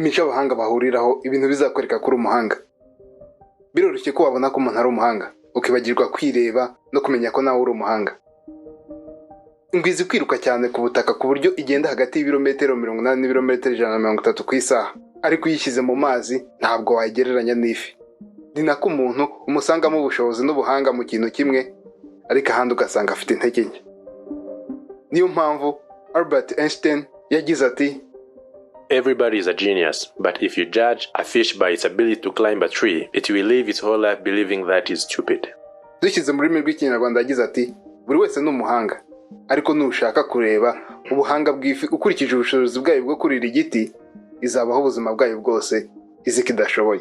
imico abahanga bahuriraho ibintu bizakwereka kuri umuhanga. Biroroshye ko wabona ko umuntu ari umuhanga ukibagirwa kwireba no kumenya ko nawe uri umuhanga. Ingwe izi kwiruka cyane ku butaka ku buryo igenda hagati y'ibirometero 80 n'ibirometero 130 ku isaha, ariko uyishyize mu mazi ntabwo wayigereranya n'ifi. Ni nako umuntu umusangamo ubushobozi n'ubuhanga mu kintu kimwe, ariko ahandi ugasanga afite intege nke. Niyo mpamvu Albert Einstein yagize ati, Everybody is a genius, but if you judge a fish by its ability to climb a tree, it will live its whole life believing that is stupid. Dushyize mu rurimi rw'ikinyarwanda yagize ati, buri wese ni umuhanga, ariko nushaka kureba ubuhanga bw'ifi ukurikije ubushobozi bwayo bwo kurira igiti, izabaho ubuzima bwayo bwose izi kidashoboye.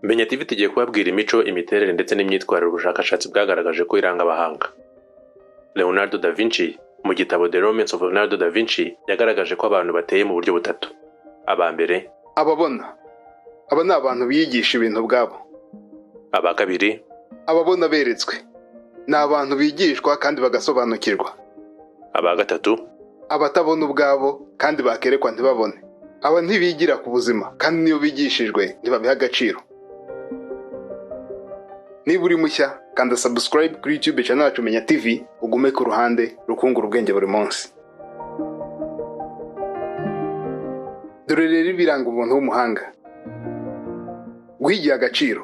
Menya TV tugiye kubabwira imico, imiterere ndetse n'imyitwarire ubushakashatsi bwagaragaje ko iranga abahanga. Leonardo da Vinci mu gitabo The Romance of Leonardo da Vinci yagaragaje ko abantu bateye mu buryo butatu. Aba mbere, ababona. Aba ni abantu biyigisha ibintu bwabo. Aba kabiri, ababona beretswe. Ni abantu bigishwa kandi bagasobanukirwa. Aba gatatu, abatabona ubwabo kandi bakerekwa ntibabone. Aba ntibigira ku buzima kandi niyo bigishijwe ntibabiha agaciro. Niba uri mushya kanda subscribe kuri YouTube channel yacu Menya TV, ugume ku ruhande rukungura ubwenge buri munsi. Dore rero ibiranga umuntu w'umuhanga. Guhigira agaciro.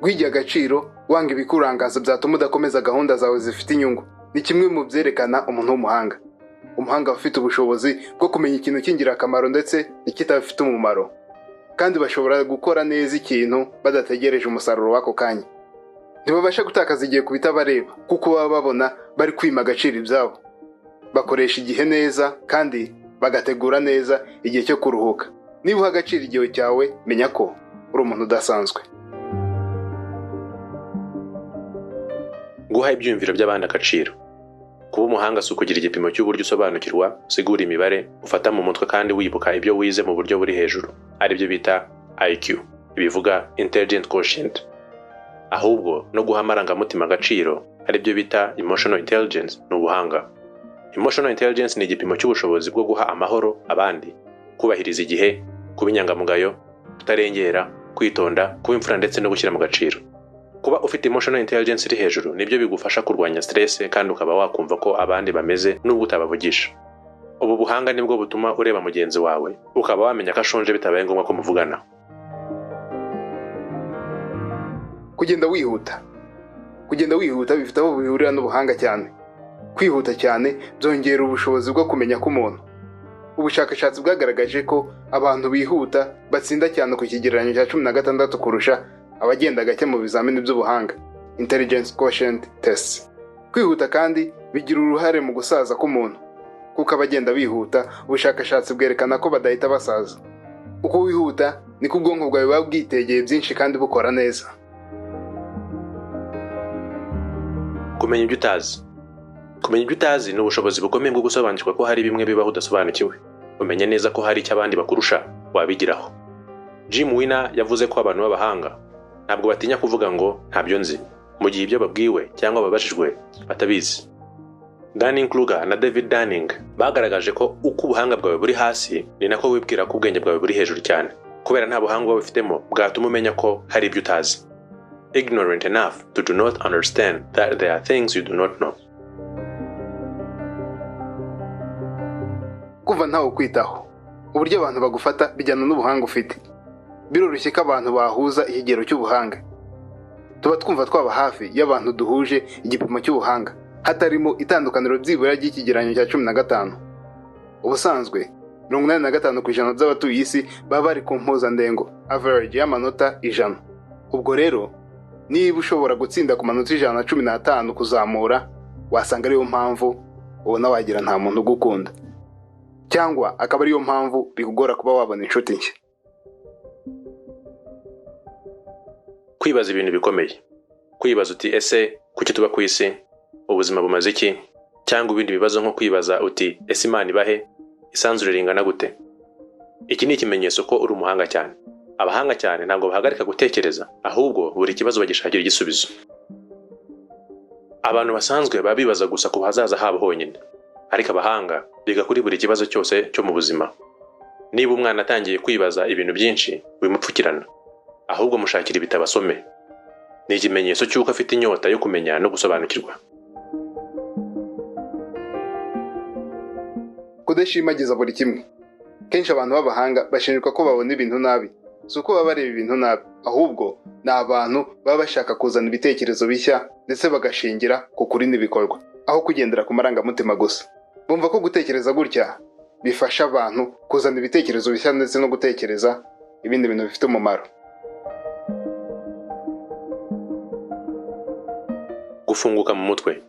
Guhigira agaciro wanga ibikurangaza byatuma udakomeza gahunda zawe zifite inyungu. Ni kimwe mu byerekana umuntu w'umuhanga. Umuhanga ufite ubushobozi bwo kumenya ikintu cy'ingirakamaro ndetse n'ikitabifite umumaro, kandi bashobora gukora neza ikintu badategereje umusaruro w'ako kanya. Ntibabasha gutakaza igihe ku bitabareba kuko baba babona bari kwima agaciro ibyabo. Bakoresha igihe neza kandi bagategura neza igihe cyo kuruhuka. Niba uha agaciro igihe cyawe, menya ko uri umuntu udasanzwe. Guha ibyumviro by'abandi agaciro. Kuba umuhanga si ukugira igipimo cy'uburyo usobanukirwa, usigura imibare, ufata mu mutwe kandi wibuka ibyo wize mu buryo buri hejuru, aribyo bita IQ, bivuga intelligent quotient. Ahubwo no guha amarangamutima agaciro, aribyo bita emotional intelligence, n'ubuhanga. Emotional intelligence ni igipimo cy'ubushobozi bwo guha amahoro abandi, kubahiriza igihe, kuba inyangamugayo, kutarengera, kwitonda, kuba imfura ndetse no gushyira mu gaciro. Kuba ufite emotional intelligence iri hejuru nibyo bigufasha kurwanya stress kandi ukaba wakumva ko abandi bameze nubwo utabavugisha. Ubu buhanga nibwo butuma ureba mugenzi wawe ukaba wamenya ko ashonje bitabaye ngombwa ko muvugana. Kugenda wihuta. Kugenda wihuta bifite aho bihurira n'ubuhanga cyane. Kwihuta cyane byongera ubushobozi bwo kumenya ko umuntu. Ubushakashatsi bwagaragaje ko abantu bihuta batsinda cyane ku kigereranyo cya 16 kurusha abagenda gake mu bizamini by'ubuhanga, intelligence quotient tests. Kwihuta kandi bigira uruhare mu gusaza k'umuntu, kuko abagenda bihuta ubushakashatsi bwerekana ko badahita basaza. Uko wihuta niko ubwonko bwawe buba bwitegeye byinshi kandi bukora neza. Kumenya ibyo utazi. Kumenya ibyo utazi ni ubushobozi bukomeye bwo gusobanukirwa ko hari bimwe bibaho udasobanukiwe. Umenya neza ko hari icyo abandi bakurusha wabigiraho. Jim Winer yavuze ko abantu b'abahanga ntabwo batinya kuvuga ngo ntabyo nzi, mu gihe ibyo babwiwe cyangwa babajijwe batabizi. Dunning-Kruger na David Dunning bagaragaje ko uko ubuhanga bwawe buri hasi ni nako wibwira ko ubwenge bwawe buri hejuru cyane, kubera nta buhanga wowe ufitemo bwatuma umenya ko hari ibyo utazi. Ignorant enough to do not understand that there are things you do not know. Kuva ntawe kwitaho. Uburyo abantu bagufata bijyana n'ubuhanga ufite. Biroroshye ko abantu bahuza ikigero cy'ubuhanga. Tuba twumva twaba hafi y'abantu duhuje igipimo cy'ubuhanga, hatarimo itandukaniro byibura ry'ikigereranyo cya 15. Ubusanzwe 85% by'abatuye isi baba bari ku mpuzandengo, average y'amanota 100. Ubwo rero niba ushobora gutsinda ku manota 115 kuzamura, wasanga ariyo mpamvu ubona wagira nta muntu ugukunda, cyangwa akaba ariyo mpamvu bikugora kuba wabona inshuti nshya. Kwibaza ibintu bikomeye. Kwibaza uti ese kuki tuba ku isi, ubuzima bumaze iki, cyangwa ibindi bibazo nko kwibaza uti ese Imana ibahe, isanzure ringana gute. Iki ni ikimenyetso ko uri umuhanga cyane. Abahanga cyane ntabwo bahagarika gutekereza, ahubwo buri kibazo bagishakira igisubizo. Abantu basanzwe babibaza gusa ku hazaza habo honyine, ariko abahanga biga kuri buri kibazo cyose cyo mu buzima. Niba umwana atangiye kwibaza ibintu byinshi bimupfukirana, ahubwo mushakira ibitabo asome. Ni ikimenyetso cy'uko afite inyota yo kumenya no gusobanukirwa. Kudashimagiza buri kimwe. Kenshi abantu b'abahanga bashinjwa ko babona ibintu nabi. Si uko baba bareba ibintu nabi, ahubwo ni abantu baba bashaka kuzana ibitekerezo bishya ndetse bagashingira ku kuri n'ibikorwa, aho kugendera ku marangamutima gusa. Bumva ko gutekereza gutya bifasha abantu kuzana ibitekerezo bishya ndetse no gutekereza ibindi bintu bifite umumaro. Gufunguka mu mutwe.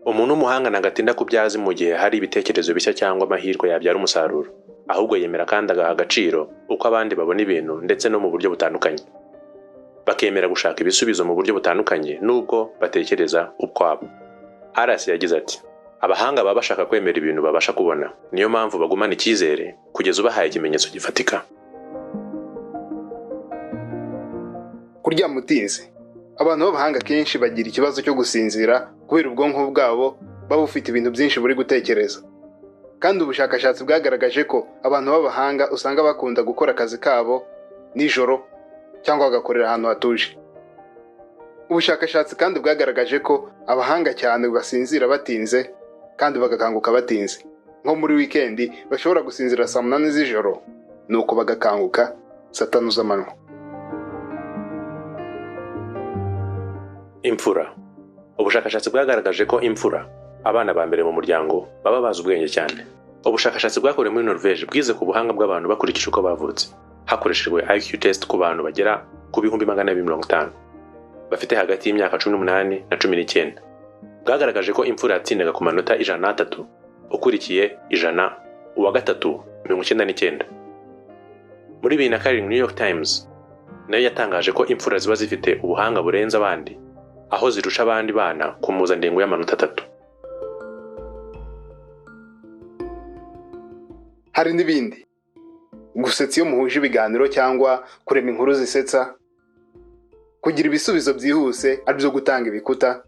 Umuntu w'umuhanga ntagatinda kubyaza mu gihe hari ibitekerezo bishya cyangwa amahirwe yabyara umusaruro, ahubwo yemera kandi agaha agaciro uko abandi babona ibintu ndetse no mu buryo butandukanye. Bakemera gushaka ibisubizo mu buryo butandukanye nubwo batekereza ukwabo. Arasi yagize ati, abahanga baba bashaka kwemera ibintu babasha kubona, niyo mpamvu bagumana icyizere kugeza ubahaye ikimenyetso gifatika. Kuryama utinze. Abantu b'abahanga kenshi bagira ikibazo cyo gusinzira kubera ubwonko bwabo baba bufite ibintu byinshi buri gutekereza. Kandi ubushakashatsi bwagaragaje ko abantu b'abahanga usanga bakunda gukora akazi kabo nijoro cyangwa bagakorera ahantu hatuje. Ubushakashatsi kandi bwagaragaje ko abahanga cyane basinzira batinze kandi bagakanguka batinze. Nko muri wikendi bashobora gusinzira saa 8 z'ijoro nuko bagakanguka saa 5 z'amanywa. Imfura. Ubushakashatsi bwagaragaje ko imfura, abana ba mbere mu muryango, baba bazi ubwenge cyane. Ubushakashatsi bwakorewe muri Norvège bwize ku buhanga bw'abantu bakurikije uko bavutse, hakoreshejwe IQ test ku bantu bagera ku 250 bafite hagati y'imyaka 18 na 19. Bwagaragaje ko imfura yatsindaga ku manota 103, ukurikiye 100, uwa gatatu 99. Muri 2007 New York Times nayo yatangaje ko imfura ziba zifite ubuhanga burenze abandi, aho zirusha abandi bana ku mpuzandengo y'amanota 3. Hari n'ibindi. Gusetsa iyo muhuje ibiganiro cyangwa kurema inkuru zisetsa, kugira ibisubizo byihuse aribyo gutanga ibikuta,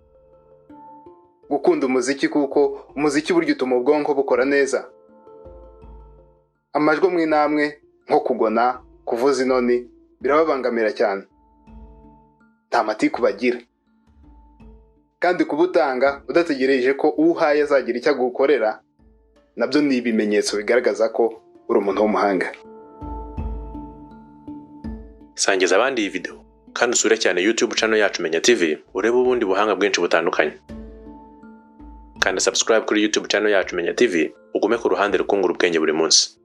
gukunda umuziki kuko umuziki buryo utuma ubwonko bukora neza, amajwi amwe namwe nko kugona, kuvuza inoni birababangamira cyane, nta matiku bagira, kandi kubutanga udategereje ko uhaye azagira icyo agukorera, nabyo ni ibimenyetso bigaragaza ko uri umuntu w'umuhanga. Sangiza abandi iyi video kandi usure cyane YouTube channel yacu Menya TV urebe ubundi buhanga bwinshi butandukanye. Kandi subscribe kuri YouTube channel yacu Menya TV ugume ku ruhande rukungura ubwenge buri munsi.